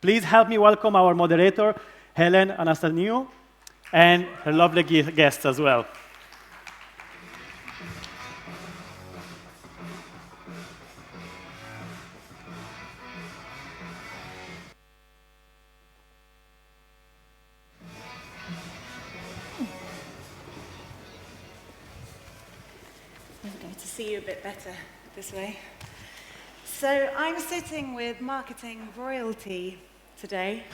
Please help me welcome our moderator, Helen Anastasiou, and her lovely guests as well. I'm going to see you a bit better this way. So I'm sitting with marketing royalty today.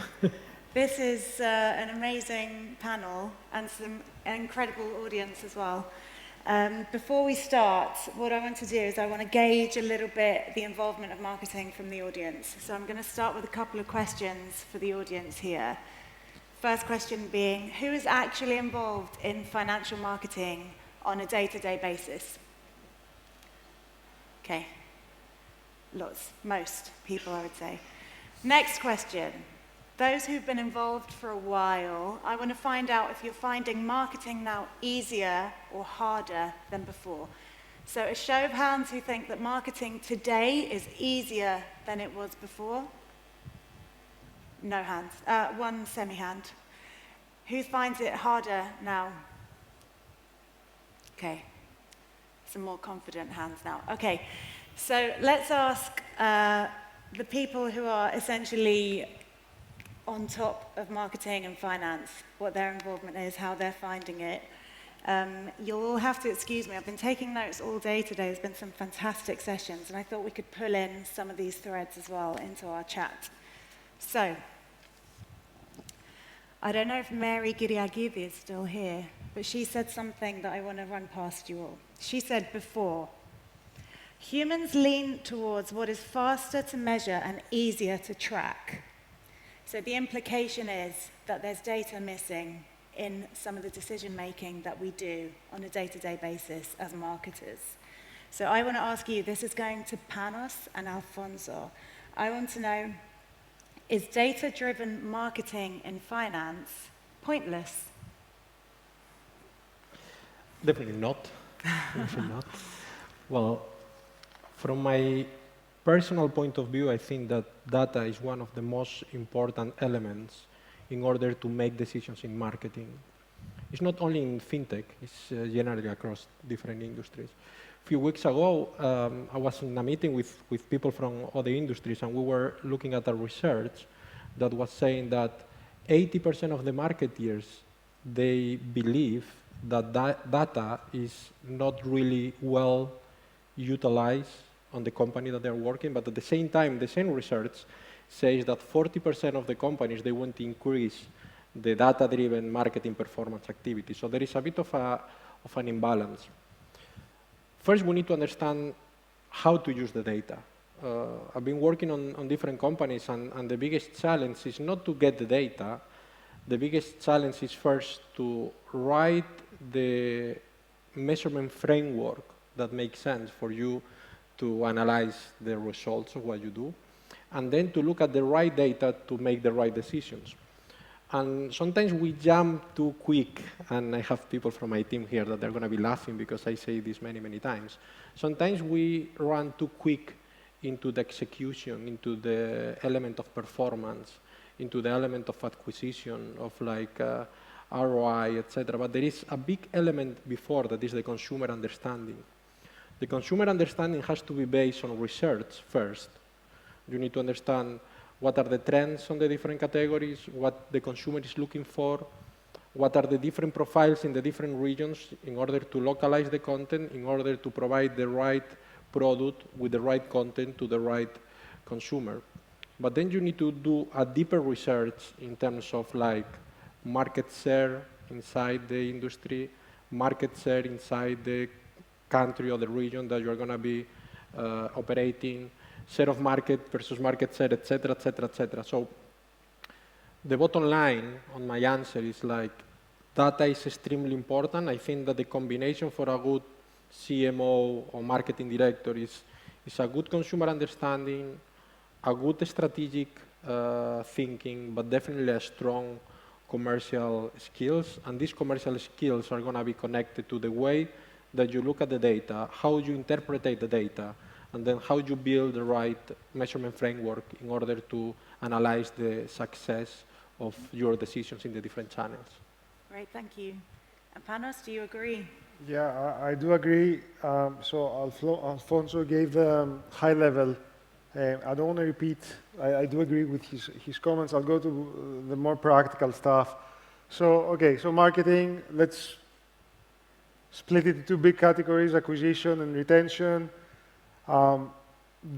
This is an amazing panel and some incredible audience as well. Before we start, what I want to do is I want to gauge a little bit the involvement of marketing from the audience. So I'm going to start with a couple of questions for the audience here. First question being, who is actually involved in financial marketing on a day-to-day basis? Okay, most people, I would say. Next question. Those who've been involved for a while, I want to find out if you're finding marketing now easier or harder than before. So a show of hands who think that marketing today is easier than it was before. No hands. One semi-hand. Who finds it harder now? Okay. Some more confident hands now. Okay, so let's ask the people who are essentially on top of marketing and finance, what their involvement is, how they're finding it. You'll all have to excuse me, I've been taking notes all day today. There's been some fantastic sessions, and I thought we could pull in some of these threads as well into our chat. So, I don't know if Mary Giriagidi is still here, but she said something that I want to run past you all. She said before, humans lean towards what is faster to measure and easier to track. So the implication is that there's data missing in some of the decision-making that we do on a day-to-day basis as marketers. So I want to ask you, this is going to Panos and Alfonso. I want to know, is data-driven marketing in finance pointless? Definitely not. Definitely not. Well, from my personal point of view, I think that data is one of the most important elements in order to make decisions in marketing. It's not only in fintech, it's generally across different industries. A few weeks ago, I was in a meeting with people from other industries, and we were looking at a research that was saying that 80% of the marketeers, they believe that data is not really well utilized on the company that they're working, but at the same time, the same research says that 40% of the companies, they want to increase the data-driven marketing performance activity. So there is a bit of an imbalance. First, we need to understand how to use the data. I've been working on different companies, and the biggest challenge is not to get the data. The biggest challenge is first to write the measurement framework that makes sense for you to analyze the results of what you do, and then to look at the right data to make the right decisions. And sometimes we jump too quick, and I have people from my team here that they're going to be laughing because I say this many, many times. Sometimes we run too quick into the execution, into the element of performance, into the element of acquisition, of like ROI, etc. But there is a big element before that is the consumer understanding. The consumer understanding has to be based on research first. You need to understand what are the trends on the different categories, what the consumer is looking for, what are the different profiles in the different regions in order to localize the content, in order to provide the right product with the right content to the right consumer. But then you need to do a deeper research in terms of like market share inside the industry, market share inside the country or the region that you're going to be operating, share of market versus market share, etc., etc., etc. So the bottom line on my answer is like data is extremely important. I think that the combination for a good CMO or marketing director is a good consumer understanding, a good strategic thinking, but definitely a strong commercial skills. And these commercial skills are going to be connected to the way that you look at the data, how you interpret the data, and then how you build the right measurement framework in order to analyze the success of your decisions in the different channels. Great, thank you. And Panos, do you agree? Yeah, I do agree. So Alfonso gave the high level. I don't want to repeat. I do agree with his comments. I'll go to the more practical stuff. So, okay, so marketing, let's split it into two big categories, acquisition and retention.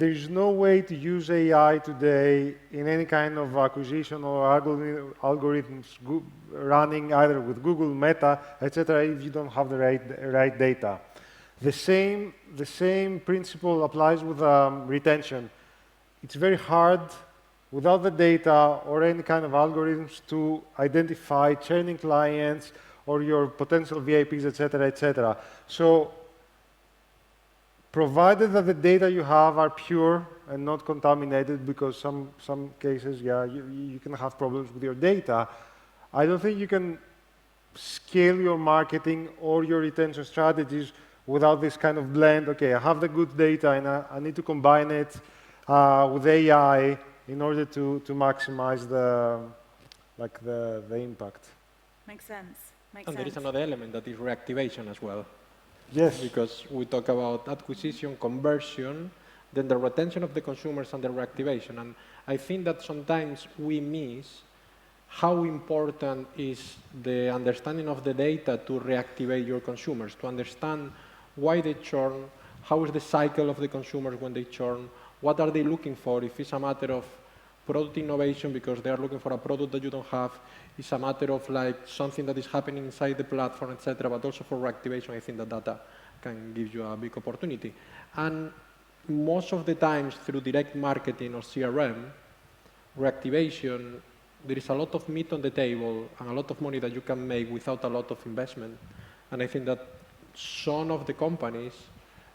There's no way to use AI today in any kind of acquisition or algorithms running either with Google, Meta, etc. if you don't have the right data. The same principle applies with retention. It's very hard without the data or any kind of algorithms to identify churning clients or your potential VIPs, etc., etc. So, provided that the data you have are pure and not contaminated, because some cases, yeah, you can have problems with your data, I don't think you can scale your marketing or your retention strategies without this kind of blend. Okay, I have the good data and I need to combine it with AI in order to maximize the impact. Makes sense. And there is another element that is reactivation as well. Yes. Because we talk about acquisition, conversion, then the retention of the consumers and the reactivation. And I think that sometimes we miss how important is the understanding of the data to reactivate your consumers, to understand why they churn, how is the cycle of the consumers when they churn, what are they looking for, if it's a matter of product innovation because they are looking for a product that you don't have, it's a matter of like something that is happening inside the platform, etc. But also for reactivation, I think that data can give you a big opportunity. And most of the times through direct marketing or CRM, reactivation, there is a lot of meat on the table and a lot of money that you can make without a lot of investment. And I think that some of the companies,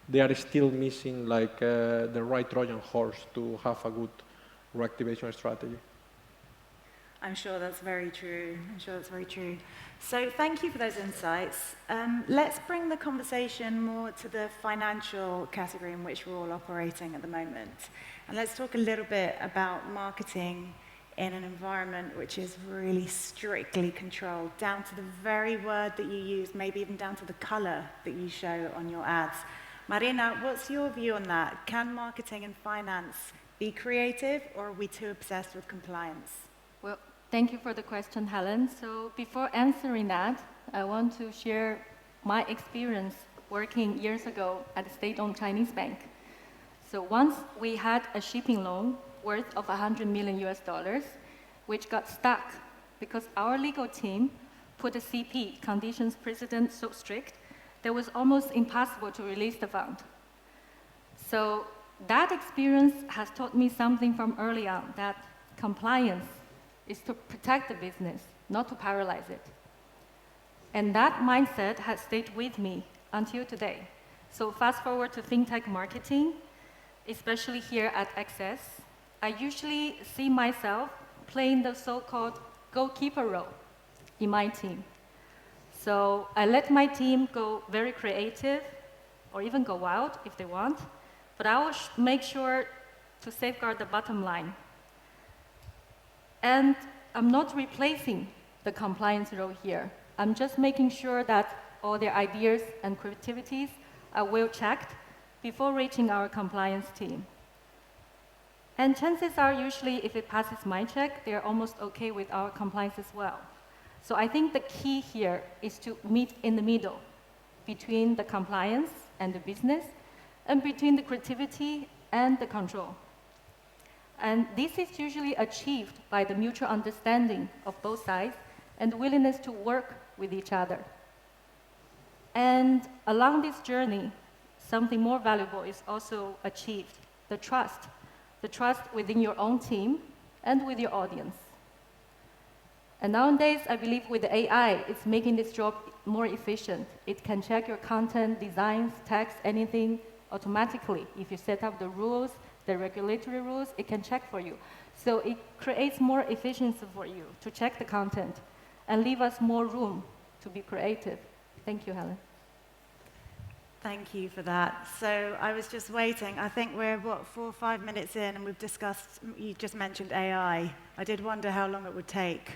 they are still missing like the right Trojan horse to have a good reactivation strategy. I'm sure that's very true. I'm sure that's very true. So thank you for those insights. Let's bring the conversation more to the financial category in which we're all operating at the moment. And let's talk a little bit about marketing in an environment which is really strictly controlled, down to the very word that you use, maybe even down to the color that you show on your ads. Marina, what's your view on that? Can marketing and finance be creative, or are we too obsessed with compliance? Well, thank you for the question, Helen. So before answering that, I want to share my experience working years ago at a state-owned Chinese bank. So once we had a shipping loan worth of $100 million, which got stuck because our legal team put the CP, conditions precedent, so strict that it was almost impossible to release the fund. So that experience has taught me something from early on, that compliance is to protect the business, not to paralyze it. And that mindset has stayed with me until today. So fast forward to fintech marketing, especially here at Access, I usually see myself playing the so-called goalkeeper role in my team. So I let my team go very creative, or even go wild if they want, but I will make sure to safeguard the bottom line. And I'm not replacing the compliance role here. I'm just making sure that all their ideas and creativities are well checked before reaching our compliance team. And chances are usually if it passes my check, they're almost okay with our compliance as well. So I think the key here is to meet in the middle between the compliance and the business, and between the creativity and the control. And this is usually achieved by the mutual understanding of both sides and the willingness to work with each other. And along this journey, something more valuable is also achieved, the trust within your own team and with your audience. And nowadays, I believe with AI, it's making this job more efficient. It can check your content, designs, text, anything automatically. If you set up the rules, the regulatory rules, it can check for you. So it creates more efficiency for you to check the content and leave us more room to be creative. Thank you, Helen. Thank you for that. So I was just waiting. I think we're, what, 4 or 5 minutes in, and we've discussed, you just mentioned AI. I did wonder how long it would take.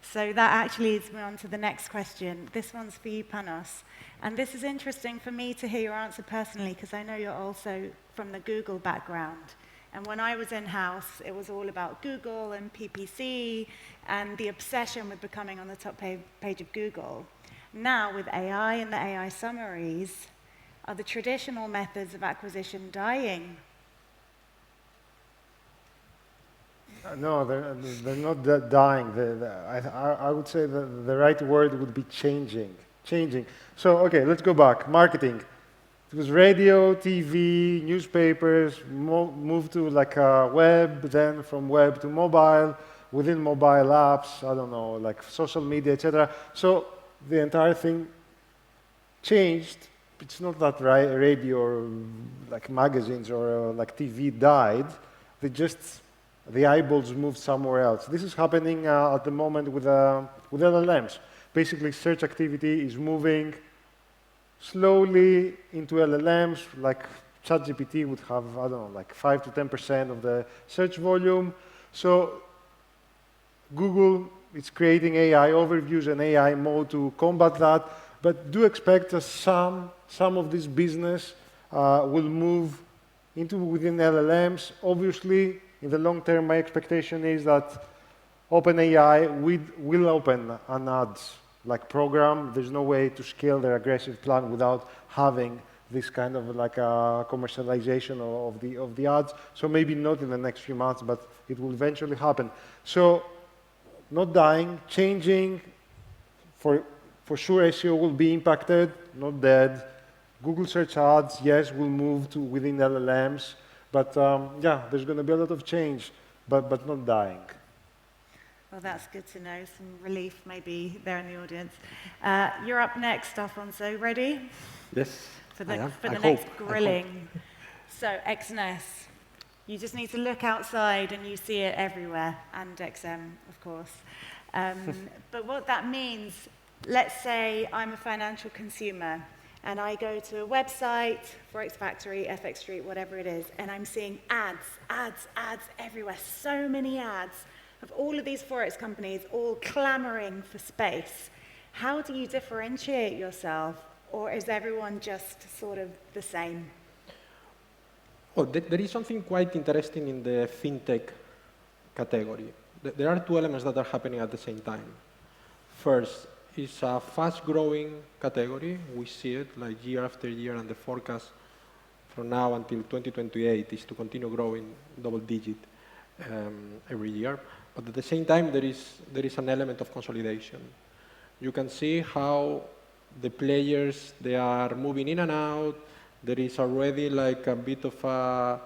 So that actually leads me on to the next question. This one's for you, Panos. And this is interesting for me to hear your answer personally, because I know you're also from the Google background. And when I was in-house, it was all about Google and PPC and the obsession with becoming on the top page of Google. Now, with AI and the AI summaries, are the traditional methods of acquisition dying? No, they're not dying. I would say the right word would be changing. Changing. So, okay, let's go back. Marketing. It was radio, TV, newspapers, moved to like web, then from web to mobile, within mobile apps, I don't know, like social media, etc. So the entire thing changed. It's not that radio or like magazines or like TV died. The eyeballs moved somewhere else. This is happening at the moment with LLMs. Basically, search activity is moving slowly into LLMs, like ChatGPT would have, I don't know, like 5 to 10% of the search volume. So Google is creating AI overviews and AI mode to combat that, but do expect that some of this business will move into within LLMs. Obviously, in the long term, my expectation is that OpenAI will open an ads like program. There's no way to scale their aggressive plan without having this kind of like a commercialization of the ads. So maybe not in the next few months, but it will eventually happen. So not dying, changing. For sure, SEO will be impacted, not dead. Google search ads, yes, will move to within LLMs. But yeah, there's going to be a lot of change, but not dying. Well, that's good to know. Some relief maybe there in the audience. You're up next, Alfonso. Ready? Yes, For the, I am. for the I next hope. grilling. So, XNS. You just need to look outside and you see it everywhere, and XM, of course. But what that means, let's say I'm a financial consumer, and I go to a website, Forex Factory, FX Street, whatever it is, and I'm seeing ads everywhere, so many ads of all of these Forex companies all clamoring for space. How do you differentiate yourself, or is everyone just sort of the same? Well, there is something quite interesting in the fintech category. There are two elements that are happening at the same time. First, it's a fast-growing category. We see it like year after year, and the forecast from now until 2028 is to continue growing double-digit every year. But at the same time, there is an element of consolidation. You can see how the players, they are moving in and out. There is already like a bit of a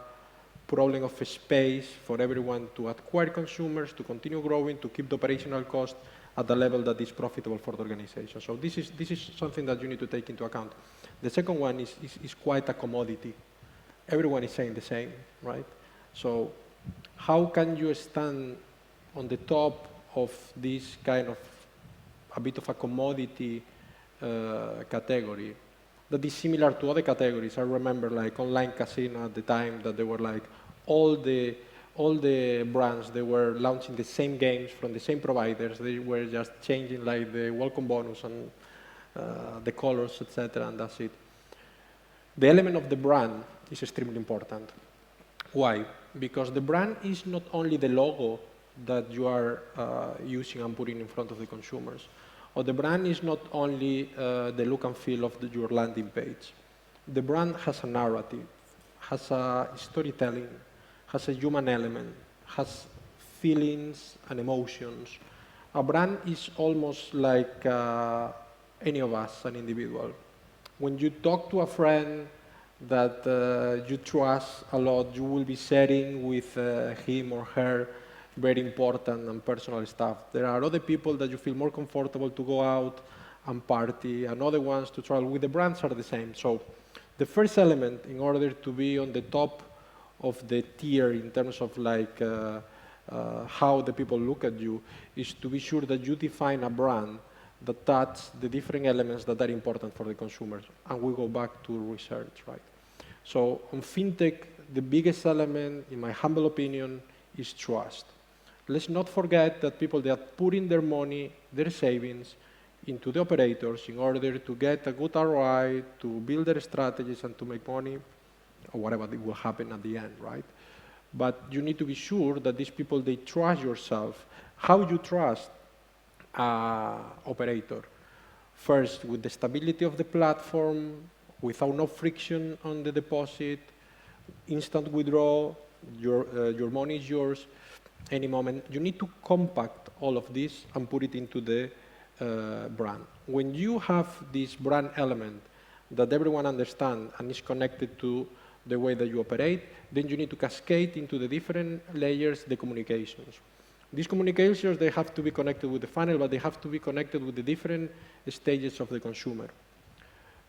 problem of space for everyone to acquire consumers, to continue growing, to keep the operational cost at the level that is profitable for the organization. So this is something that you need to take into account. The second one is quite a commodity. Everyone is saying the same, right? So how can you stand on the top of this kind of a bit of a commodity category that is similar to other categories? I remember like online casino at the time that they were like all the brands, they were launching the same games from the same providers. They were just changing like the welcome bonus and the colors, etc., and that's it. The element of the brand is extremely important. Why? Because the brand is not only the logo that you are using and putting in front of the consumers, or the brand is not only the look and feel of your landing page. The brand has a narrative, has a storytelling, has a human element, has feelings and emotions. A brand is almost like any of us, an individual. When you talk to a friend that you trust a lot, you will be sharing with him or her very important and personal stuff. There are other people that you feel more comfortable to go out and party, and other ones to travel with. The brands are the same. So the first element, in order to be on the top of the tier in terms of like how the people look at you, is to be sure that you define a brand that touch the different elements that are important for the consumers. And we go back to research, right? So on fintech, the biggest element, in my humble opinion, is trust. Let's not forget that people that are putting their money, their savings, into the operators in order to get a good ROI, to build their strategies and to make money, or whatever will happen at the end, right? But you need to be sure that these people, they trust yourself. How you trust operator? First, with the stability of the platform, without no friction on the deposit, instant withdrawal, your money is yours, any moment. You need to compact all of this and put it into the brand. When you have this brand element that everyone understands and is connected to the way that you operate, then you need to cascade into the different layers the communications. These communications, they have to be connected with the funnel, but they have to be connected with the different stages of the consumer.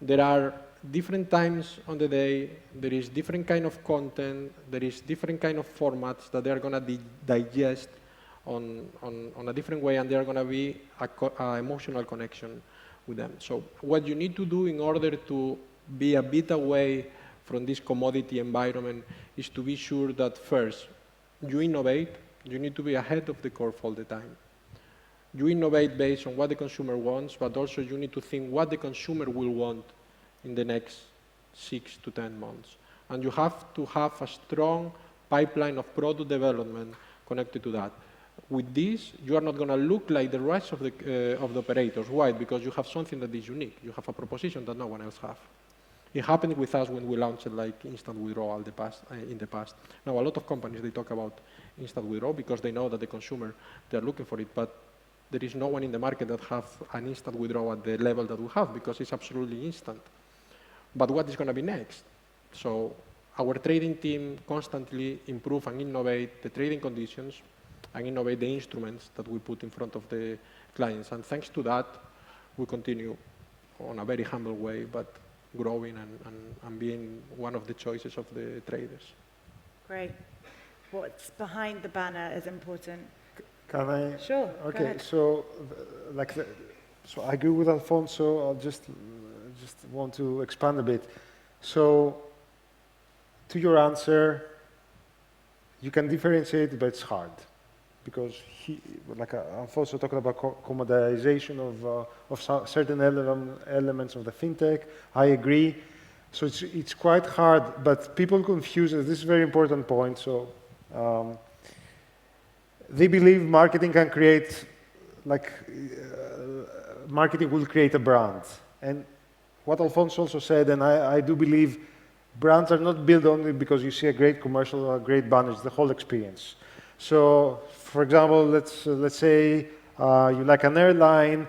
There are different times on the day, there is different kind of content, there is different kind of formats that they are going to digest on a different way, and they are going to be an emotional connection with them. So what you need to do in order to be a bit away from this commodity environment is to be sure that first, you innovate, you need to be ahead of the curve all the time. You innovate based on what the consumer wants, but also you need to think what the consumer will want in the next 6 to 10 months. And you have to have a strong pipeline of product development connected to that. With this, you are not going to look like the rest of the operators. Why? Because you have something that is unique. You have a proposition that no one else has. It happened with us when we launched like instant withdrawal in the past. Now, a lot of companies, they talk about instant withdrawal because they know that the consumer, they're looking for it, but there is no one in the market that has an instant withdrawal at the level that we have because it's absolutely instant. But what is going to be next? So our trading team constantly improve and innovate the trading conditions and innovate the instruments that we put in front of the clients. And thanks to that, we continue on a very humble way, but growing and being one of the choices of the traders. Great. What's behind the banner is important. Can I? Sure. Okay. So, so I agree with Alfonso. I'll just want to expand a bit. So, to your answer, you can differentiate, but it's hard because like Alfonso talked about commoditization of certain elements of the fintech. I agree. So it's quite hard, but people confuse it. This is a very important point. So they believe marketing can create, marketing will create a brand. And what Alfonso also said, and I do believe, brands are not built only because you see a great commercial or a great banner. It's the whole experience. So, for example, let's say you like an airline,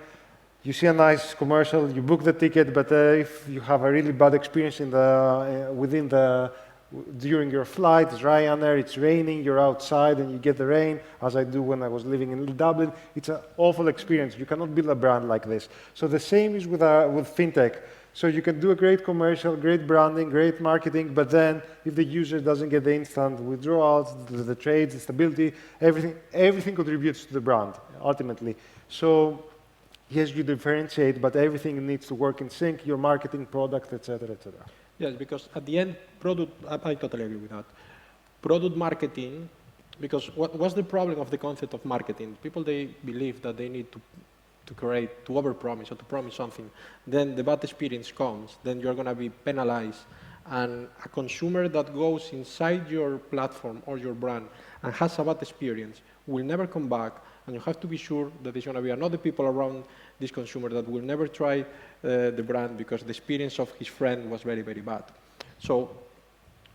you see a nice commercial, you book the ticket, but if you have a really bad experience during your flight, it's Ryanair, it's raining, you're outside and you get the rain, as I do when I was living in Dublin, it's an awful experience. You cannot build a brand like this. So the same is with fintech. So you can do a great commercial, great branding, great marketing, but then if the user doesn't get the instant withdrawals, the trades, the stability, everything contributes to the brand, ultimately. So yes, you differentiate, but everything needs to work in sync, your marketing, product, etc., etc. Yes, because at the end, I totally agree with that. Product marketing, because what's the problem of the concept of marketing? People, they believe that they need to overpromise or to promise something. Then the bad experience comes, then you're going to be penalized. And a consumer that goes inside your platform or your brand and has a bad experience will never come back, and you have to be sure that there's going to be another people around this consumer that will never try the brand because the experience of his friend was very, very bad. So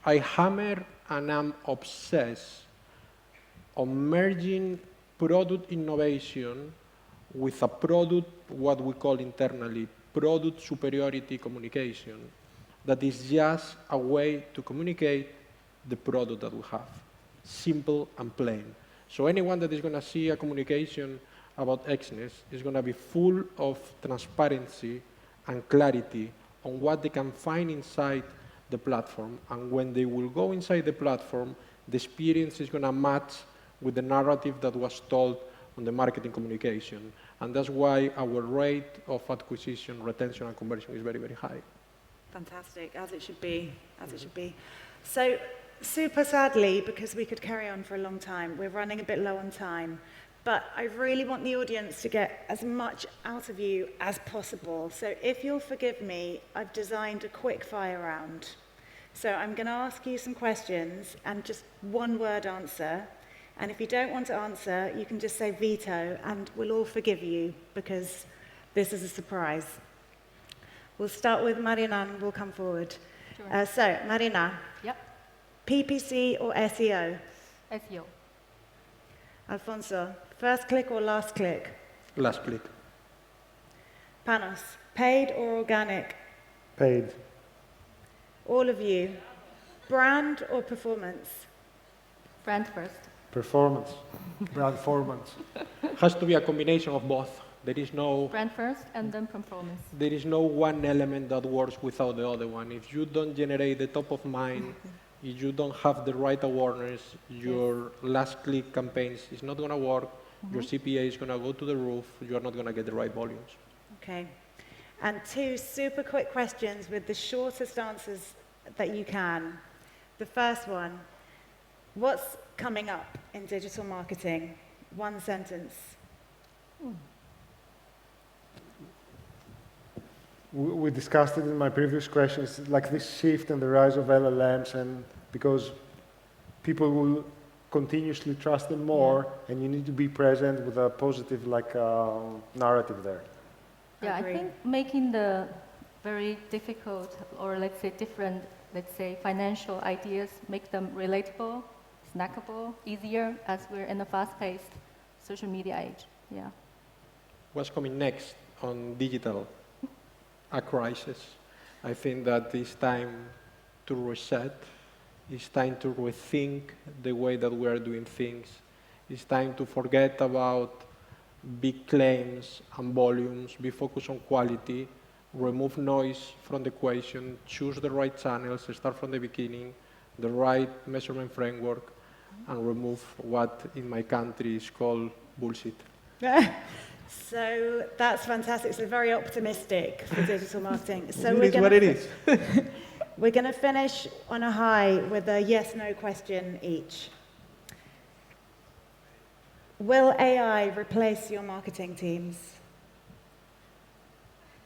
I hammer and I'm obsessed on merging product innovation with a product, what we call internally, product superiority communication, that is just a way to communicate the product that we have, simple and plain. So anyone that is going to see a communication about Xness is going to be full of transparency and clarity on what they can find inside the platform. And when they will go inside the platform, the experience is going to match with the narrative that was told on the marketing communication. And that's why our rate of acquisition, retention, and conversion is very, very high. Fantastic, as it should be, as it should be. So, super sadly, because we could carry on for a long time, we're running a bit low on time, but I really want the audience to get as much out of you as possible. So if you'll forgive me, I've designed a quick fire round. So I'm going to ask you some questions and just one word answer. And if you don't want to answer, you can just say veto and we'll all forgive you because this is a surprise. We'll start with Marina and we'll come forward. Sure. So, Marina, Yep, PPC or SEO? SEO. Alfonso, first click or last click? Last click. Panos, paid or organic? Paid. All of you, brand or performance? Brand first. Performance. Brand performance. Has to be a combination of both. There is no Brand first and then performance. there is no one element that works without the other one. If you don't generate the top of mind, if you don't have the right awareness, your last click campaigns is not going to work. Your CPA is going to go to the roof. You are not going to get the right volumes. Okay. And two super quick questions with the shortest answers that you can. The first one, what's coming up in digital marketing? One sentence. We discussed it in my previous questions, like this shift and the rise of LLMs, and because people will continuously trust them more, and you need to be present with a positive narrative there. Yeah, I Agree. think making the very difficult or let's say different, let's say financial ideas, make them relatable, snackable, easier as we're in a fast-paced social media age. Yeah. What's coming next on digital? A crisis. I think that it's time to reset. It's time to rethink the way that we are doing things. It's time to forget about big claims and volumes, be focused on quality, remove noise from the equation, choose the right channels, start from the beginning, the right measurement framework, and remove what in my country is called bullshit. So that's fantastic. So very optimistic for digital marketing. So It is what it is. We're going to finish on a high with a yes/no question each. Will AI replace your marketing teams?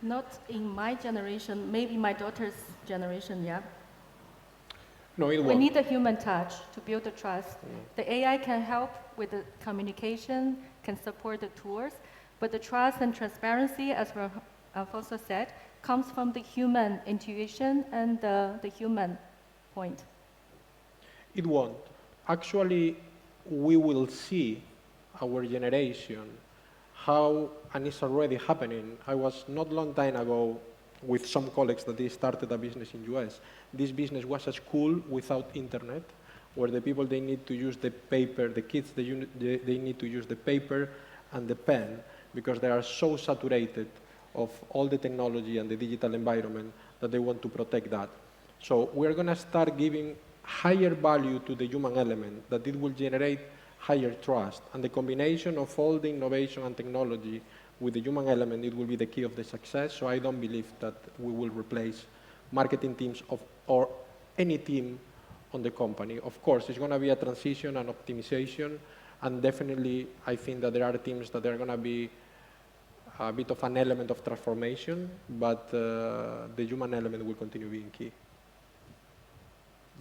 Not in my generation, maybe my daughter's generation, yeah. No, it We won't. need a human touch to build the trust. The AI can help with the communication, can support the tools, but the trust and transparency, as Alfonso said, comes from the human intuition and the human point. It won't. Actually, we will see our generation how, and it's already happening. I was not long time ago with some colleagues that they started a business in US. This business was a school without internet, where the people, they need to use the paper, the kids, they need to use the paper and the pen, because they are so saturated of all the technology and the digital environment that they want to protect that. So we're going to start giving higher value to the human element, that it will generate higher trust. And the combination of all the innovation and technology with the human element, it will be the key of the success. So I don't believe that we will replace marketing teams or any team on the company. Of course, it's going to be a transition and optimization, and definitely I think that there are teams that are going to be a bit of an element of transformation, but the human element will continue being key.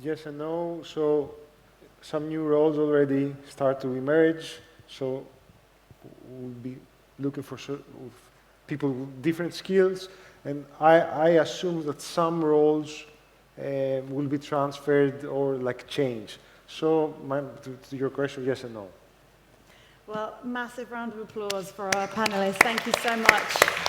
Yes and no. So some new roles already start to emerge. So we'll be looking for people with different skills. And I assume that some roles will be transferred or like change. So to your question, yes and no. Well, massive round of applause for our panelists. Thank you so much.